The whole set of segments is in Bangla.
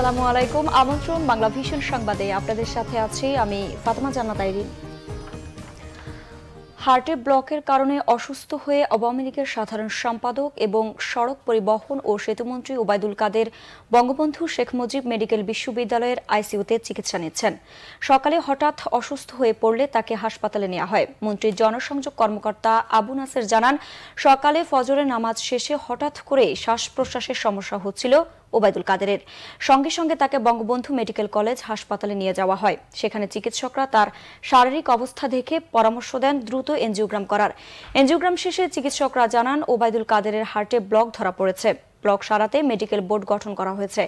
আসসালামু আলাইকুম। আমন্ত্রণ বাংলা ভিশন সংবাদে আপনাদের সাথে আছি আমি ফাতেমা জান্নাত আইরিন। হার্টের ব্লকের কারণে অসুস্থ হয়ে আওয়ামী লীগের সাধারণ সম্পাদক এবং সড়ক পরিবহন ও সেতুমন্ত্রী ওবায়দুল কাদের বঙ্গবন্ধু শেখ মুজিব মেডিকেল বিশ্ববিদ্যালয়ের আইসিইউতে চিকিৎসা নিচ্ছেন। সকালে হঠাৎ অসুস্থ হয়ে পড়লে তাকে হাসপাতালে নেওয়া হয়। মন্ত্রীর জনসংযোগ কর্মকর্তা আবু নাসের জানান, সকালে ফজরের নামাজ শেষে হঠাৎ করে শ্বাস প্রশ্বাসের সমস্যা হচ্ছিল ওবায়দুল কাদেরের। সঙ্গে সঙ্গে তাকে বঙ্গবন্ধু মেডিকেল কলেজ হাসপাতালে নিয়ে যাওয়া হয়। সেখানে চিকিৎসকরা তার শারীরিক অবস্থা দেখে পরামর্শ দেন দ্রুত এনজিওগ্রাম করার। এনজিওগ্রাম শেষে চিকিৎসকরা জানান, ওবায়দুল কাদেরের হার্টে ব্লক ধরা পড়েছে। ব্লক সারাতে মেডিকেল বোর্ড গঠন করা হয়েছে।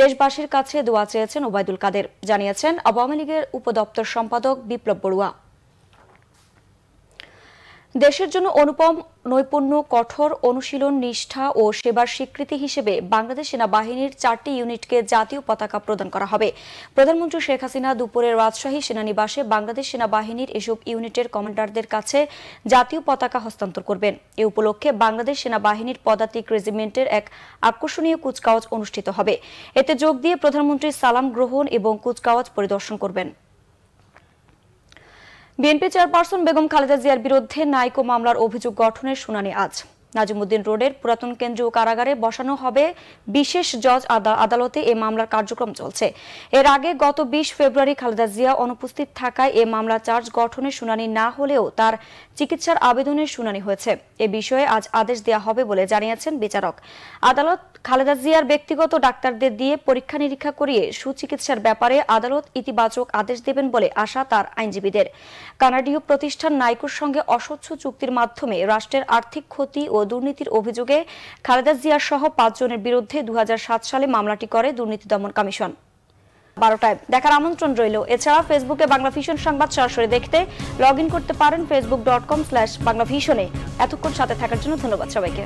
দেশবাসীর কাছে দোয়া চেয়েছেন ওবায়দুল কাদের, জানিয়েছেন আওয়ামী লীগের উপদপ্তর সম্পাদক বিপ্লব বড়ুয়া। দেশের জন্য অনুপম নৈপুণ্য, কঠোর অনুশীলন, নিষ্ঠা ও সেবার স্বীকৃতি হিসেবে বাংলাদেশ সেনাবাহিনীর 4টি ইউনিটকে জাতীয় পতাকা প্রদান করা হবে। প্রধানমন্ত্রী শেখ হাসিনা দুপুরে রাজশাহী সেনানিবাসে বাংলাদেশ সেনাবাহিনীর এসব ইউনিটের কমান্ডারদের কাছে জাতীয় পতাকা হস্তান্তর করবেন। এ উপলক্ষে বাংলাদেশ সেনাবাহিনীর পদাতিক রেজিমেন্টের এক আকর্ষণীয় কুচকাওয়াজ অনুষ্ঠিত হবে। এতে যোগ দিয়ে প্রধানমন্ত্রী সালাম গ্রহণ এবং কুচকাওয়াজ পরিদর্শন করবেন। বিএনপি চেয়ারপারসন বেগম খালেদা জিয়ার বিরুদ্ধে নাইকো মামলার অভিযোগ গঠনের শুনানি আজ। নাজিমুদ্দিন রোডের পুরাতন কেন্দ্রীয় কারাগারে বসানো হবে বিশেষ জজ আদালতে এ মামলার কার্যক্রম চলছে। এর আগে গত 20 ফেব্রুয়ারি খালেদা জিয়া অনুপস্থিত থাকায় এ মামলা চার্জ গঠনের শুনানি না হলেও তার চিকিৎসার আবেদনের শুনানি হয়েছে। এ বিষয়ে আজ আদেশ দেওয়া হবে বলে জানিয়েছেন বিচারক। আদালত খালেদা জিয়ার ব্যক্তিগত ডাক্তারদের দিয়ে পরীক্ষা নিরীক্ষা করিয়ে সুচিকিৎসার ব্যাপারে আদালত ইতিবাচক আদেশ দেবেন বলে আশা তার আইনজীবীদের। কানাডীয় প্রতিষ্ঠান নাইকোর সঙ্গে অস্বচ্ছ চুক্তির মাধ্যমে রাষ্ট্রের আর্থিক ক্ষতি ও দুর্নীতির অভিযোগে খালেদা জিয়া সহ 5 জনের বিরুদ্ধে 2007 সালে মামলাটি করে দুর্নীতি দমন কমিশন। 12টায় দেখার আমন্ত্রণ রইল। এছাড়া ফেসবুকে বাংলা ভিশন সংবাদ সরাসরি দেখতে লগ ইন করতে পারেন facebook.com/বাংলাভিশনে। এতক্ষণ সাথে থাকার জন্য ধন্যবাদ সবাইকে।